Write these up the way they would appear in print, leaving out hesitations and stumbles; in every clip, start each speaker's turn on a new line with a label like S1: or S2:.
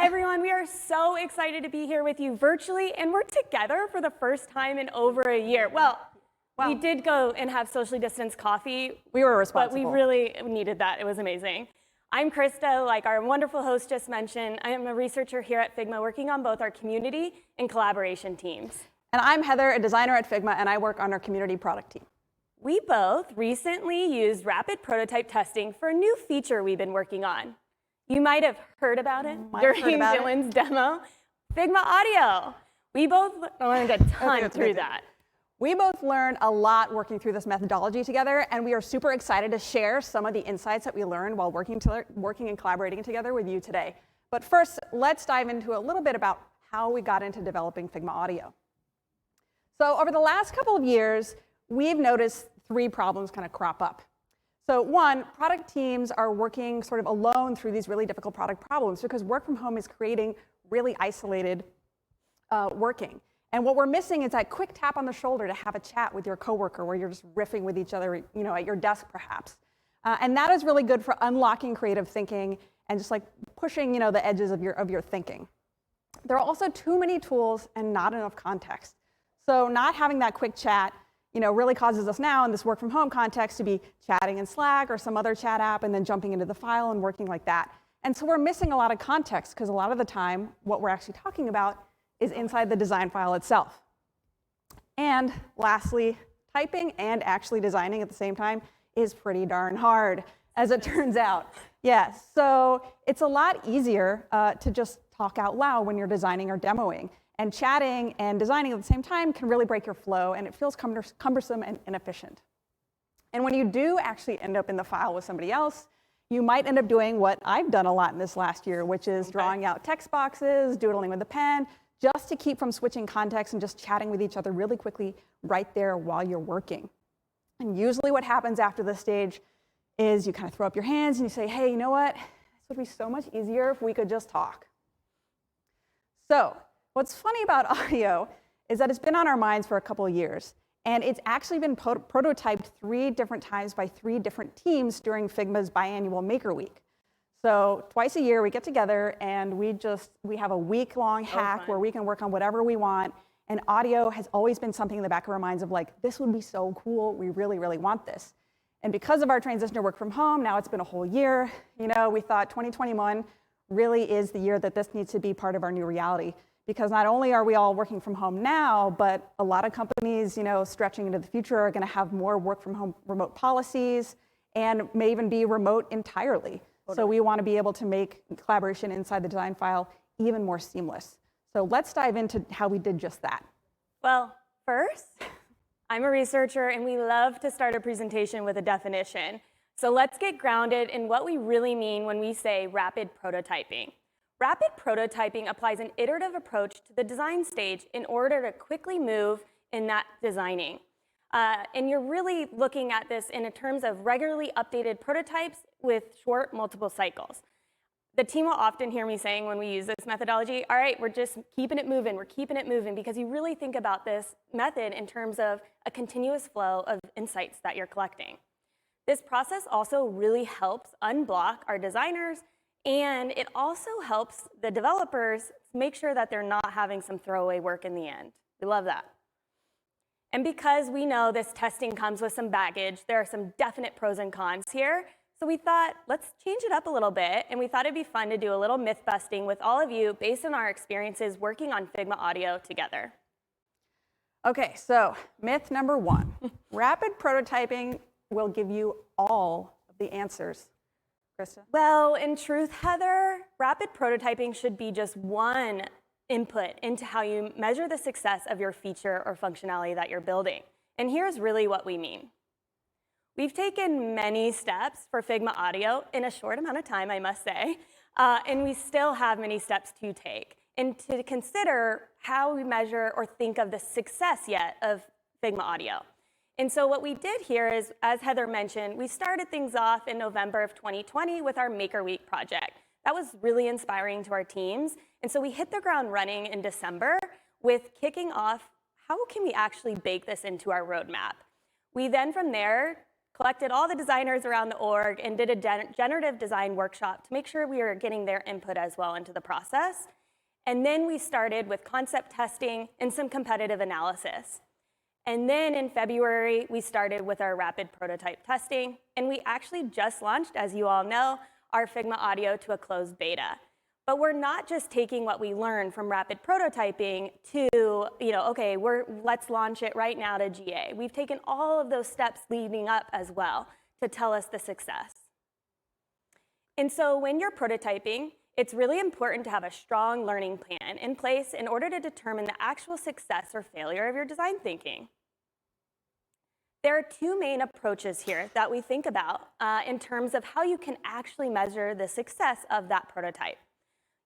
S1: everyone. We are so excited to be here with you virtually, and we're together for the first time in over a year. Well, we did go and have socially distanced coffee.
S2: We were responsible.
S1: But we really needed that. It was amazing. I'm Christa, like our wonderful host just mentioned. I am a researcher here at Figma working on both our community and collaboration teams.
S2: And I'm Heather, a designer at Figma, and I work on our community product team.
S1: We both recently used rapid prototype testing for a new feature we've been working on. You might have heard about it during Dylan's demo, Figma Audio. We both learned a ton through that.
S2: We both learned a lot working through this methodology together, and we are super excited to share some of the insights that we learned while working and collaborating together with you today. But first, let's dive into a little bit about how we got into developing Figma Audio. So over the last couple of years, we've noticed three problems kind of crop up. So one, product teams are working sort of alone through these really difficult product problems because work from home is creating really isolated working. And what we're missing is that quick tap on the shoulder to have a chat with your coworker where you're just riffing with each other, at your desk perhaps. And that is really good for unlocking creative thinking and just like pushing, the edges of your thinking. There are also too many tools and not enough context. So not having that quick chat, really causes us now in this work from home context to be chatting in Slack or some other chat app and then jumping into the file and working like that. And so we're missing a lot of context because a lot of the time what we're actually talking about is inside the design file itself. And lastly, typing and actually designing at the same time is pretty darn hard, as it turns out. Yes, so it's a lot easier to just talk out loud when you're designing or demoing. And chatting and designing at the same time can really break your flow, and it feels cumbersome and inefficient. And when you do actually end up in the file with somebody else, you might end up doing what I've done a lot in this last year, which is drawing out text boxes, doodling with a pen, just to keep from switching context and just chatting with each other really quickly right there while you're working. And usually what happens after this stage is you kind of throw up your hands and you say, hey, you know what? This would be so much easier if we could just talk. So what's funny about audio is that it's been on our minds for a couple of years. And it's actually been prototyped 3 different times by 3 different teams during Figma's biannual Maker Week. So twice a year we get together and we have a week-long hack where we can work on whatever we want. And audio has always been something in the back of our minds of like, this would be so cool. We really, really want this. And because of our transition to work from home, now it's been a whole year. We thought 2021 really is the year that this needs to be part of our new reality. Because not only are we all working from home now, but a lot of companies, stretching into the future are going to have more work from home remote policies and may even be remote entirely. So we want to be able to make collaboration inside the design file even more seamless. So let's dive into how we did just that.
S1: Well, first, I'm a researcher and we love to start a presentation with a definition. So let's get grounded in what we really mean when we say rapid prototyping. Rapid prototyping applies an iterative approach to the design stage in order to quickly move in that designing. And you're really looking at this in terms of regularly updated prototypes with short multiple cycles. The team will often hear me saying when we use this methodology, all right, we're just keeping it moving, because you really think about this method in terms of a continuous flow of insights that you're collecting. This process also really helps unblock our designers, and it also helps the developers make sure that they're not having some throwaway work in the end. We love that. And because we know this testing comes with some baggage, there are some definite pros and cons here. So we thought, let's change it up a little bit. And we thought it'd be fun to do a little myth busting with all of you based on our experiences working on Figma Audio together.
S2: Okay, so myth number 1. Rapid prototyping will give you all of the answers. Christa?
S1: Well, in truth, Heather, rapid prototyping should be just one input into how you measure the success of your feature or functionality that you're building. And here's really what we mean. We've taken many steps for Figma Audio in a short amount of time, I must say, and we still have many steps to take and to consider how we measure or think of the success yet of Figma Audio. And so what we did here is, as Heather mentioned, we started things off in November of 2020 with our Maker Week project. That was really inspiring to our teams. And so we hit the ground running in December with kicking off, how can we actually bake this into our roadmap? We then from there collected all the designers around the org and did a generative design workshop to make sure we were getting their input as well into the process. And then we started with concept testing and some competitive analysis. And then in February, we started with our rapid prototype testing, and we actually just launched, as you all know, our Figma audio to a closed beta. But we're not just taking what we learned from rapid prototyping to, okay, let's launch it right now to GA. We've taken all of those steps leading up as well to tell us the success. And so when you're prototyping, it's really important to have a strong learning plan in place in order to determine the actual success or failure of your design thinking. There are two main approaches here that we think about in terms of how you can actually measure the success of that prototype.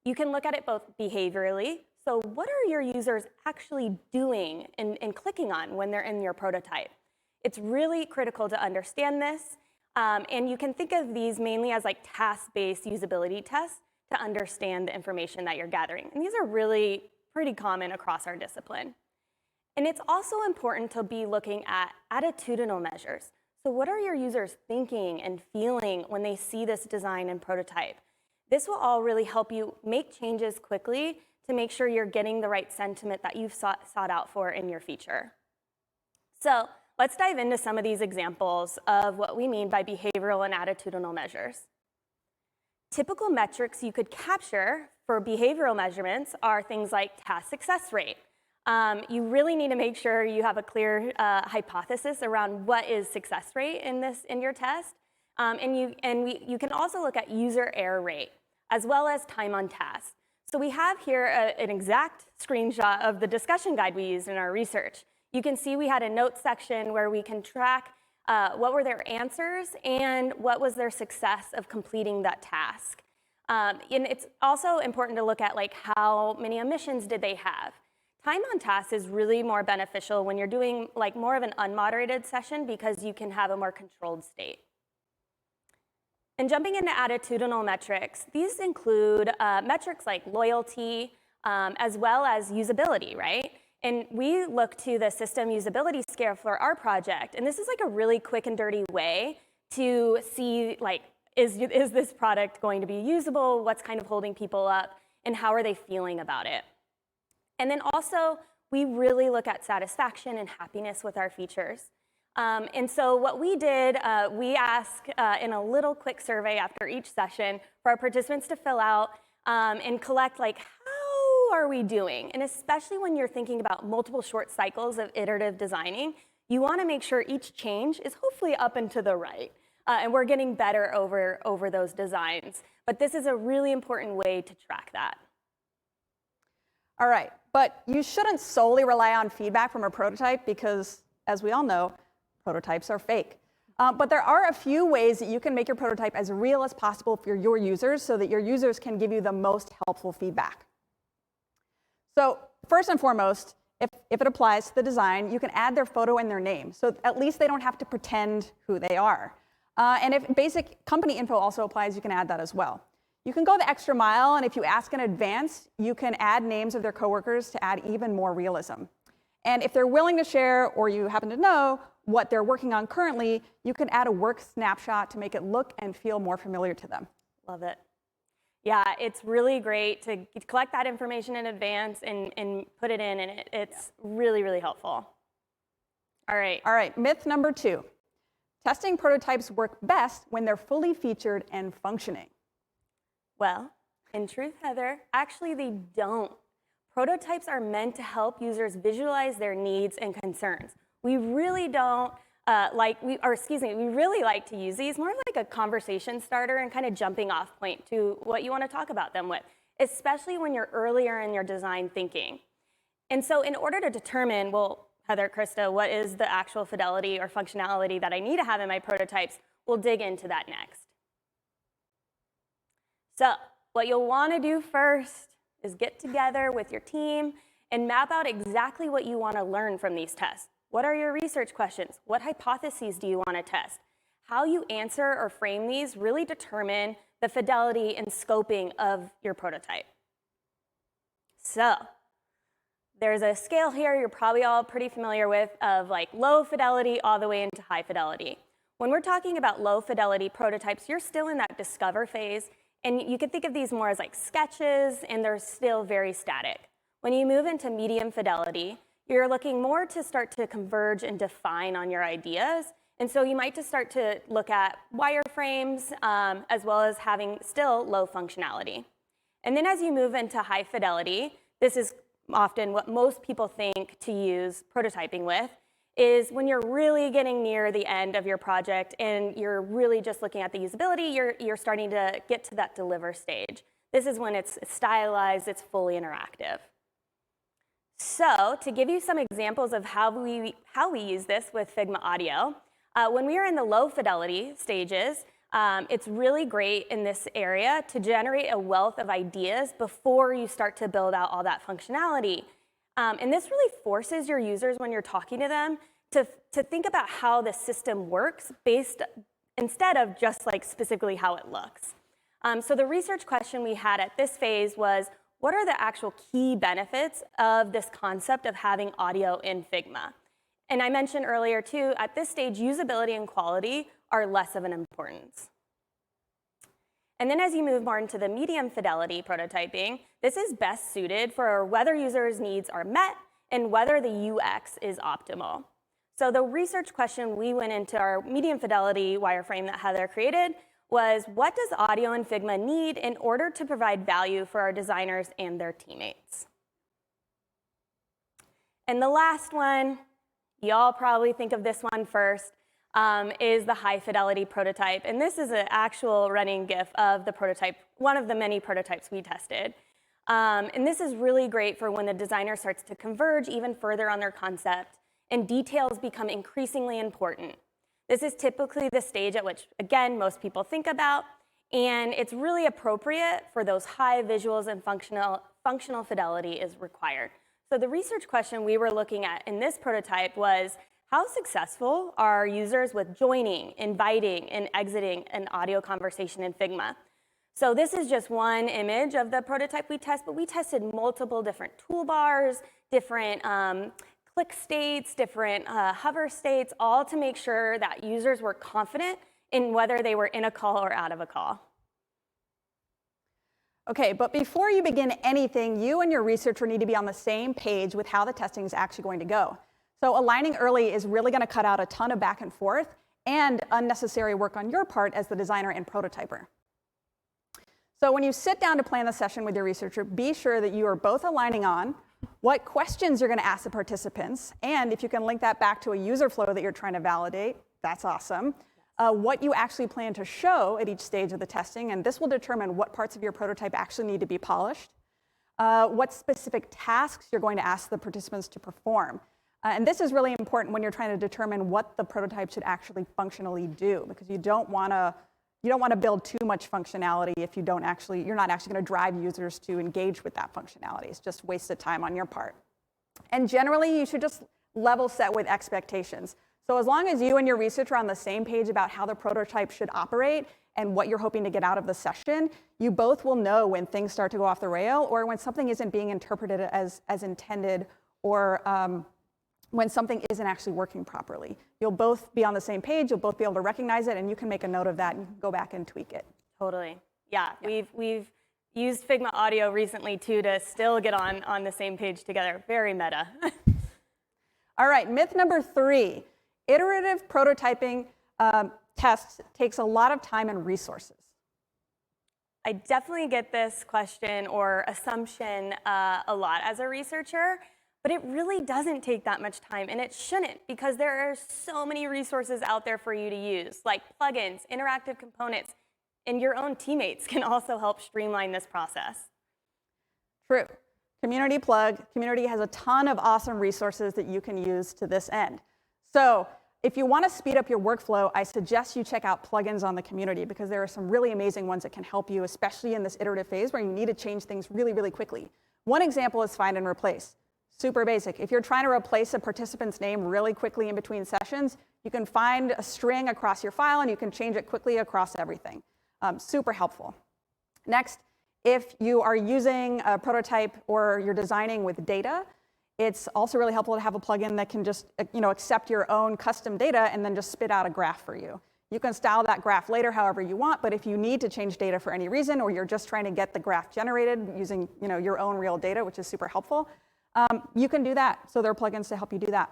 S1: You can look at it both behaviorally, so what are your users actually doing and clicking on when they're in your prototype? It's really critical to understand this, and you can think of these mainly as like task-based usability tests to understand the information that you're gathering. And these are really pretty common across our discipline. And it's also important to be looking at attitudinal measures. So what are your users thinking and feeling when they see this design and prototype? This will all really help you make changes quickly to make sure you're getting the right sentiment that you've sought out for in your feature. So let's dive into some of these examples of what we mean by behavioral and attitudinal measures. Typical metrics you could capture for behavioral measurements are things like task success rate. You really need to make sure you have a clear hypothesis around what is success rate in your test. And you can also look at user error rate, as well as time on task. So we have here an exact screenshot of the discussion guide we used in our research. You can see we had a notes section where we can track what were their answers and what was their success of completing that task. And it's also important to look at like how many omissions did they have. Time on task is really more beneficial when you're doing like more of an unmoderated session because you can have a more controlled state. And jumping into attitudinal metrics, these include metrics like loyalty, as well as usability, right? And we look to the system usability scale for our project, and this is like a really quick and dirty way to see like, is this product going to be usable? What's kind of holding people up, and how are they feeling about it? And then also, we really look at satisfaction and happiness with our features. And so what we did, we asked in a little quick survey after each session for our participants to fill out and collect like, how are we doing? And especially when you're thinking about multiple short cycles of iterative designing, you want to make sure each change is hopefully up and to the right. And we're getting better over those designs. But this is a really important way to track that.
S2: All right, but you shouldn't solely rely on feedback from a prototype because, as we all know, prototypes are fake. But there are a few ways that you can make your prototype as real as possible for your users so that your users can give you the most helpful feedback. So first and foremost, if it applies to the design, you can add their photo and their name. So at least they don't have to pretend who they are. And if basic company info also applies, you can add that as well. You can go the extra mile, and if you ask in advance, you can add names of their coworkers to add even more realism. And if they're willing to share, or you happen to know what they're working on currently, you can add a work snapshot to make it look and feel more familiar to them.
S1: Love it. Yeah, it's really great to collect that information in advance and put it in, and it's really, really helpful. All right,
S2: myth number 2. Testing prototypes work best when they're fully featured and functioning.
S1: Well, in truth, Heather, actually they don't. Prototypes are meant to help users visualize their needs and concerns. We really don't we really like to use these more like a conversation starter and kind of jumping off point to what you want to talk about them with, especially when you're earlier in your design thinking. And so in order to determine, well, Heather, Christa, what is the actual fidelity or functionality that I need to have in my prototypes, we'll dig into that next. So what you'll want to do first is get together with your team and map out exactly what you want to learn from these tests. What are your research questions? What hypotheses do you want to test? How you answer or frame these really determine the fidelity and scoping of your prototype. So there's a scale here you're probably all pretty familiar with of like low fidelity all the way into high fidelity. When we're talking about low fidelity prototypes, you're still in that discover phase, and you could think of these more as like sketches, and they're still very static. When you move into medium fidelity, you're looking more to start to converge and define on your ideas. And so you might just start to look at wireframes as well as having still low functionality. And then as you move into high fidelity, this is often what most people think to use prototyping with, is when you're really getting near the end of your project and you're really just looking at the usability, you're starting to get to that deliver stage. This is when it's stylized, it's fully interactive. So to give you some examples of how we use this with Figma Audio, when we are in the low fidelity stages, it's really great in this area to generate a wealth of ideas before you start to build out all that functionality. And this really forces your users when you're talking to them to think about how the system works instead of just like specifically how it looks. So the research question we had at this phase was, what are the actual key benefits of this concept of having audio in Figma? And I mentioned earlier too, at this stage, usability and quality are less of an importance. And then as you move more into the medium fidelity prototyping, this is best suited for whether users' needs are met and whether the UX is optimal. So the research question we went into our medium fidelity wireframe that Heather created was, what does audio in Figma need in order to provide value for our designers and their teammates? And the last one, y'all probably think of this one first, is the high fidelity prototype. And this is an actual running GIF of the prototype, one of the many prototypes we tested. And this is really great for when the designer starts to converge even further on their concept and details become increasingly important. This is typically the stage at which, again, most people think about, and it's really appropriate for those high visuals and functional fidelity is required. So the research question we were looking at in this prototype was, how successful are users with joining, inviting, and exiting an audio conversation in Figma? So this is just one image of the prototype we test, but we tested multiple different toolbars, different click states, different hover states, all to make sure that users were confident in whether they were in a call or out of a call.
S2: Okay, but before you begin anything, you and your researcher need to be on the same page with how the testing is actually going to go. So aligning early is really going to cut out a ton of back and forth and unnecessary work on your part as the designer and prototyper. So when you sit down to plan the session with your researcher, be sure that you are both aligning on what questions you're going to ask the participants, and if you can link that back to a user flow that you're trying to validate, that's awesome. What you actually plan to show at each stage of the testing, and this will determine what parts of your prototype actually need to be polished, what specific tasks you're going to ask the participants to perform. And this is really important when you're trying to determine what the prototype should actually functionally do, because you don't want to build too much functionality if you're not actually going to drive users to engage with that functionality. It's just wasted time on your part. And generally, you should just level set with expectations. So as long as you and your researcher are on the same page about how the prototype should operate and what you're hoping to get out of the session, you both will know when things start to go off the rail or when something isn't being interpreted as intended, or when something isn't actually working properly. You'll both be on the same page, you'll both be able to recognize it, and you can make a note of that and go back and tweak it.
S1: Totally. Yeah. We've used Figma Audio recently too to still get on the same page together. Very meta.
S2: All right, myth number 3. Iterative prototyping tests takes a lot of time and resources.
S1: I definitely get this question or assumption a lot as a researcher, but it really doesn't take that much time, and it shouldn't, because there are so many resources out there for you to use, like plugins, interactive components, and your own teammates can also help streamline this process.
S2: True. Community plug. Community has a ton of awesome resources that you can use to this end. So if you want to speed up your workflow, I suggest you check out plugins on the community, because there are some really amazing ones that can help you, especially in this iterative phase where you need to change things really, really quickly. One example is find and replace. Super basic. If you're trying to replace a participant's name really quickly in between sessions, you can find a string across your file and you can change it quickly across everything. Super helpful. Next, if you are using a prototype or you're designing with data, it's also really helpful to have a plugin that can just accept your own custom data and then just spit out a graph for you. You can style that graph later however you want, but if you need to change data for any reason, or you're just trying to get the graph generated using your own real data, which is super helpful, you can do that. So there are plugins to help you do that.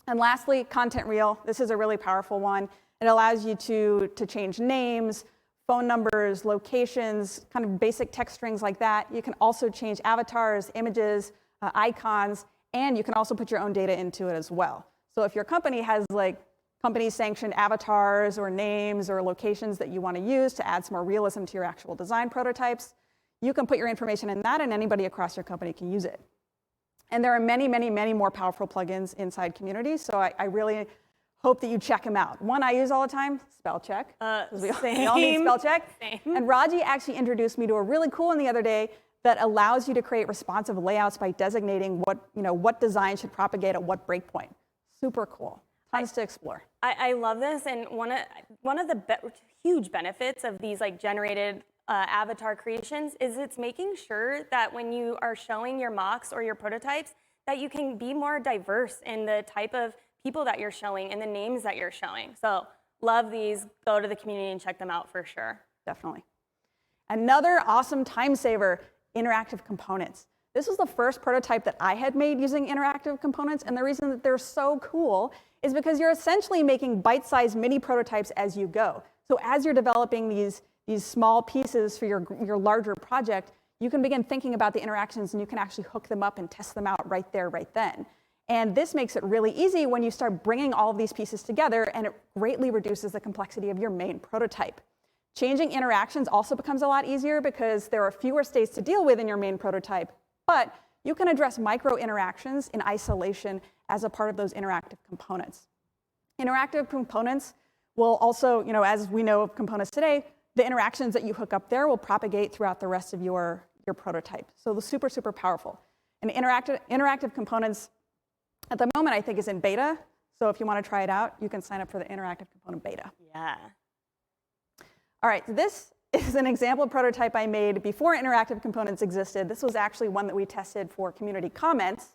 S2: And lastly, content reel. This is a really powerful one. It allows you to change names, phone numbers, locations, kind of basic text strings like that. You can also change avatars, images, icons, and you can also put your own data into it as well. So if your company has like company-sanctioned avatars or names or locations that you want to use to add some more realism to your actual design prototypes, you can put your information in that and anybody across your company can use it. And there are many, many, many more powerful plugins inside Community, so I really hope that you check them out. One I use all the time, spell check. We all need spell check.
S1: Same.
S2: And Raji actually introduced me to a really cool one the other day that allows you to create responsive layouts by designating what design should propagate at what breakpoint. Super cool. Tons to explore.
S1: I love this, and one of the huge benefits of these like generated avatar creations is it's making sure that when you are showing your mocks or your prototypes that you can be more diverse in the type of people that you're showing and the names that you're showing. So love these. Go to the community and check them out for sure.
S2: Definitely. Another awesome time saver, interactive components. This was the first prototype that I had made using interactive components, and the reason that they're so cool is because you're essentially making bite-sized mini prototypes as you go. So as you're developing these small pieces for your larger project, you can begin thinking about the interactions and you can actually hook them up and test them out right there, right then. And this makes it really easy when you start bringing all of these pieces together, and it greatly reduces the complexity of your main prototype. Changing interactions also becomes a lot easier because there are fewer states to deal with in your main prototype, but you can address micro interactions in isolation as a part of those interactive components. Interactive components will also, as we know of components today, the interactions that you hook up there will propagate throughout the rest of your prototype. So the super, super powerful. And interactive components at the moment, I think, is in beta. So if you want to try it out, you can sign up for the interactive component beta.
S1: Yeah.
S2: All right, this is an example prototype I made before interactive components existed. This was actually one that we tested for community comments.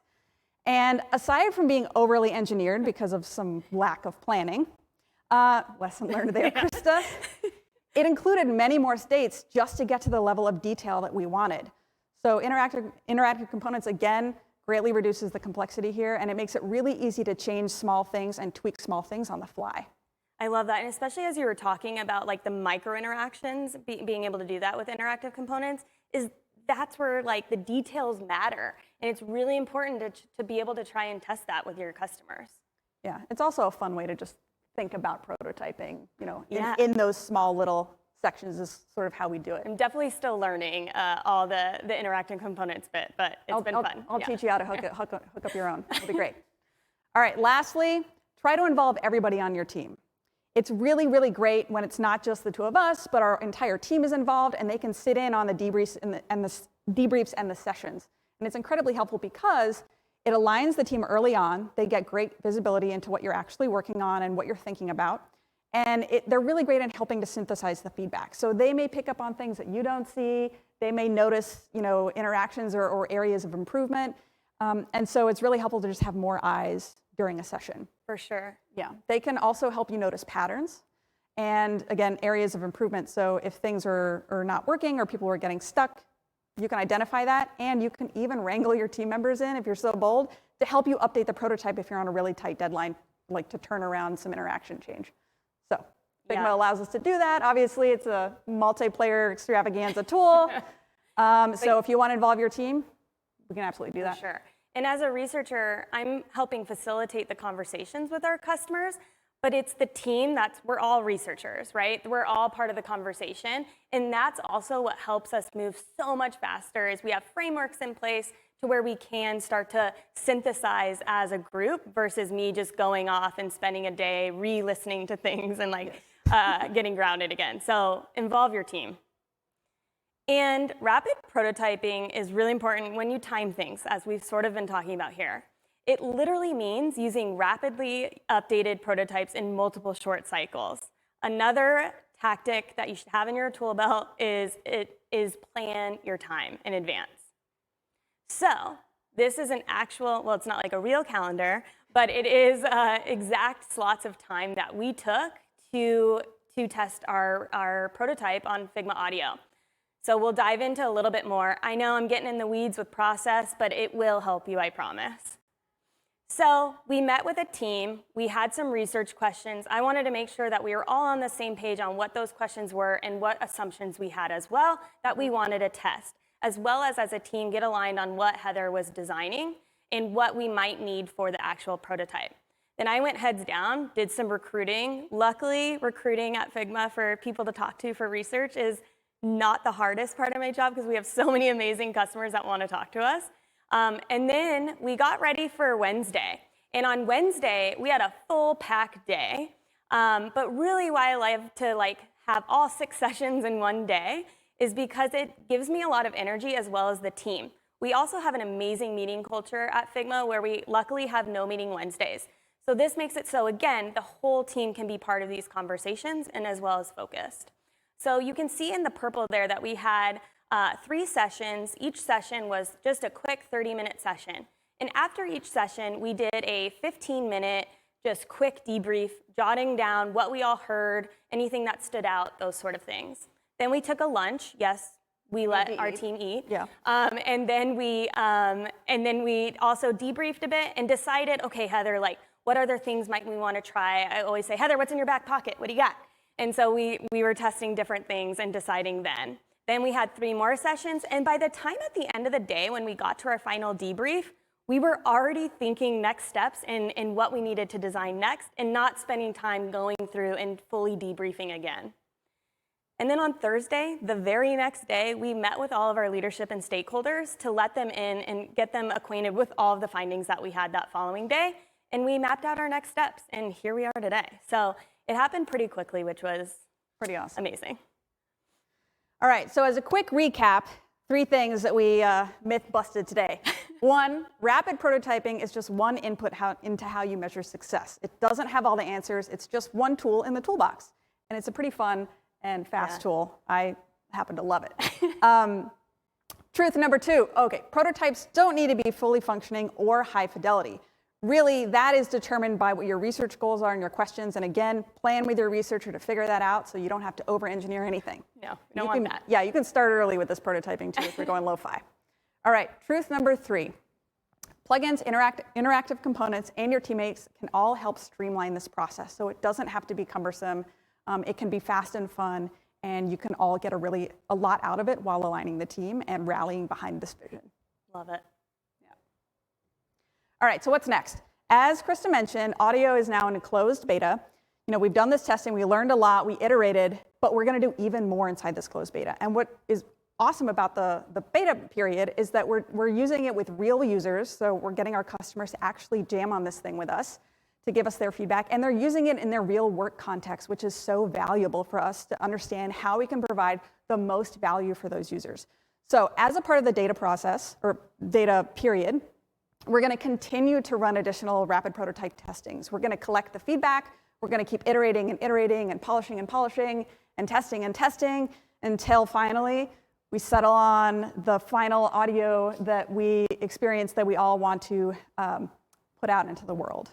S2: And aside from being overly engineered because of some lack of planning, lesson learned there, Christa, it included many more states just to get to the level of detail that we wanted. So interactive components, again, greatly reduces the complexity here, and it makes it really easy to change small things and tweak small things on the fly.
S1: I love that, and especially as you were talking about like the micro interactions, being able to do that with interactive components, that's where like the details matter, and it's really important to be able to try and test that with your customers.
S2: Yeah, it's also a fun way to just think about prototyping, in those small little sections is sort of how we do it.
S1: I'm definitely still learning all the interactive components bit, but it's been fun.
S2: I'll teach you how to hook up your own. It'll be great. All right, lastly, try to involve everybody on your team. It's really, really great when it's not just the two of us, but our entire team is involved and they can sit in on the debriefs and the sessions. And it's incredibly helpful because it aligns the team early on. They get great visibility into what you're actually working on and what you're thinking about. And they're really great at helping to synthesize the feedback. So they may pick up on things that you don't see. They may notice, interactions or areas of improvement. And so it's really helpful to just have more eyes during a session.
S1: For sure.
S2: Yeah. They can also help you notice patterns and, again, areas of improvement. So if things are not working or people are getting stuck, you can identify that, and you can even wrangle your team members in, if you're so bold, to help you update the prototype if you're on a really tight deadline, like to turn around some interaction change. So Figma allows us to do that. Obviously, it's a multiplayer extravaganza tool. So if you want to involve your team, we can absolutely do that.
S1: Sure. And as a researcher, I'm helping facilitate the conversations with our customers, but it's the team we're all researchers, right? We're all part of the conversation. And that's also what helps us move so much faster is we have frameworks in place to where we can start to synthesize as a group versus me just going off and spending a day re-listening to things and getting grounded again. So involve your team. And rapid prototyping is really important when you time things, as we've sort of been talking about here. It literally means using rapidly updated prototypes in multiple short cycles. Another tactic that you should have in your tool belt is plan your time in advance. So this is an actual, well, it's not like a real calendar, but it is exact slots of time that we took to test our prototype on Figma Audio. So we'll dive into a little bit more. I know I'm getting in the weeds with process, but it will help you, I promise. So we met with a team. We had some research questions. I wanted to make sure that we were all on the same page on what those questions were and what assumptions we had as well that we wanted to test, as well as a team get aligned on what Heather was designing and what we might need for the actual prototype. Then I went heads down, did some recruiting. Luckily, recruiting at Figma for people to talk to for research is not the hardest part of my job because we have so many amazing customers that want to talk to us. And then we got ready for Wednesday. And on Wednesday, we had a full packed day. But really why I love to have all 6 sessions in one day is because it gives me a lot of energy as well as the team. We also have an amazing meeting culture at Figma where we luckily have no meeting Wednesdays. So this makes it so, again, the whole team can be part of these conversations and as well as focused. So you can see in the purple there that we had 3 sessions. Each session was just a quick 30-minute session. And after each session, we did a 15-minute, just quick debrief, jotting down what we all heard, anything that stood out, those sort of things. Then we took a lunch. Yes, we let our team eat.
S2: Yeah.
S1: And then we also debriefed a bit and decided, okay, Heather, what other things might we want to try? I always say, Heather, what's in your back pocket? What do you got? And so we were testing different things and deciding then. Then we had 3 more sessions, and by the time at the end of the day, when we got to our final debrief, we were already thinking next steps and what we needed to design next and not spending time going through and fully debriefing again. And then on Thursday, the very next day, we met with all of our leadership and stakeholders to let them in and get them acquainted with all of the findings that we had that following day, and we mapped out our next steps, and here we are today. So it happened pretty quickly, which was
S2: pretty awesome.
S1: Amazing.
S2: All right, so as a quick recap, 3 things that we myth busted today. 1, rapid prototyping is just one input into how you measure success. It doesn't have all the answers. It's just one tool in the toolbox. And it's a pretty fun and fast tool. I happen to love it. Truth number 2, okay, prototypes don't need to be fully functioning or high fidelity. Really, that is determined by what your research goals are and your questions. And again, plan with your researcher to figure that out so you don't have to over-engineer anything.
S1: No, we don't want that.
S2: Yeah, you can start early with this prototyping too if you're going lo-fi. All right, truth number 3. Plugins, interactive components, and your teammates can all help streamline this process. So it doesn't have to be cumbersome. It can be fast and fun, and you can all get a lot out of it while aligning the team and rallying behind this vision.
S1: Love it.
S2: All right, so what's next? As Christa mentioned, audio is now in a closed beta. We've done this testing, we learned a lot, we iterated, but we're gonna do even more inside this closed beta. And what is awesome about the beta period is that we're using it with real users, so we're getting our customers to actually jam on this thing with us to give us their feedback, and they're using it in their real work context, which is so valuable for us to understand how we can provide the most value for those users. So as a part of the data process, or data period, we're going to continue to run additional rapid prototype testings. We're going to collect the feedback. We're going to keep iterating and iterating and polishing and testing until finally we settle on the final audio that we experience that we all want to put out into the world.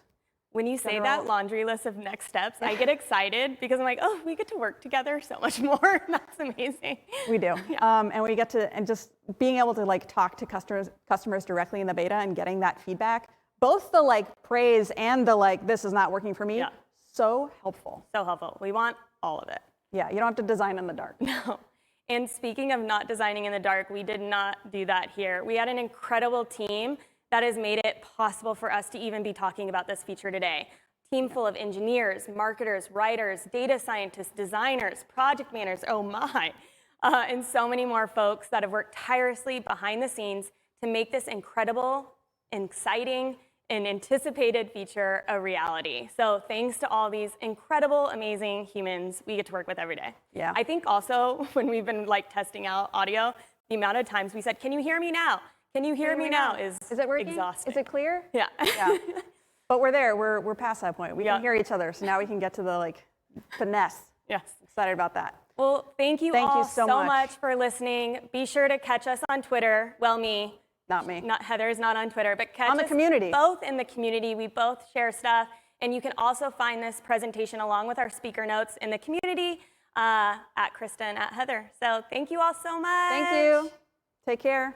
S1: When you say that laundry list of next steps, I get excited because I'm like, oh, we get to work together so much more. That's amazing.
S2: We do. Yeah. And we get to, and just being able to talk to customers directly in the beta and getting that feedback, both the praise and the this is not working for me, so helpful.
S1: So helpful. We want all of it.
S2: Yeah, you don't have to design in the dark.
S1: No. And speaking of not designing in the dark, we did not do that here. We had an incredible team that has made it possible for us to even be talking about this feature today. Team full of engineers, marketers, writers, data scientists, designers, project managers, oh my, and so many more folks that have worked tirelessly behind the scenes to make this incredible, exciting, and anticipated feature a reality. So thanks to all these incredible, amazing humans we get to work with every day.
S2: Yeah.
S1: I think also when we've been testing out audio, the amount of times we said, can you hear me now? Can you hear me now? Is
S2: it working?
S1: Exhausting.
S2: Is it clear?
S1: Yeah.
S2: Yeah. But we're there. We're past that point. We can hear each other. So now we can get to the finesse.
S1: Yes.
S2: Excited about that.
S1: Well, thank you all
S2: so
S1: much for listening. Be sure to catch us on Twitter. Well, me.
S2: Not me.
S1: Not Heather's not on Twitter, but catch
S2: on the
S1: us
S2: community.
S1: Both in the community. We both share stuff. And you can also find this presentation along with our speaker notes in the community at Christa and at Heather. So thank you all so much.
S2: Thank you. Take care.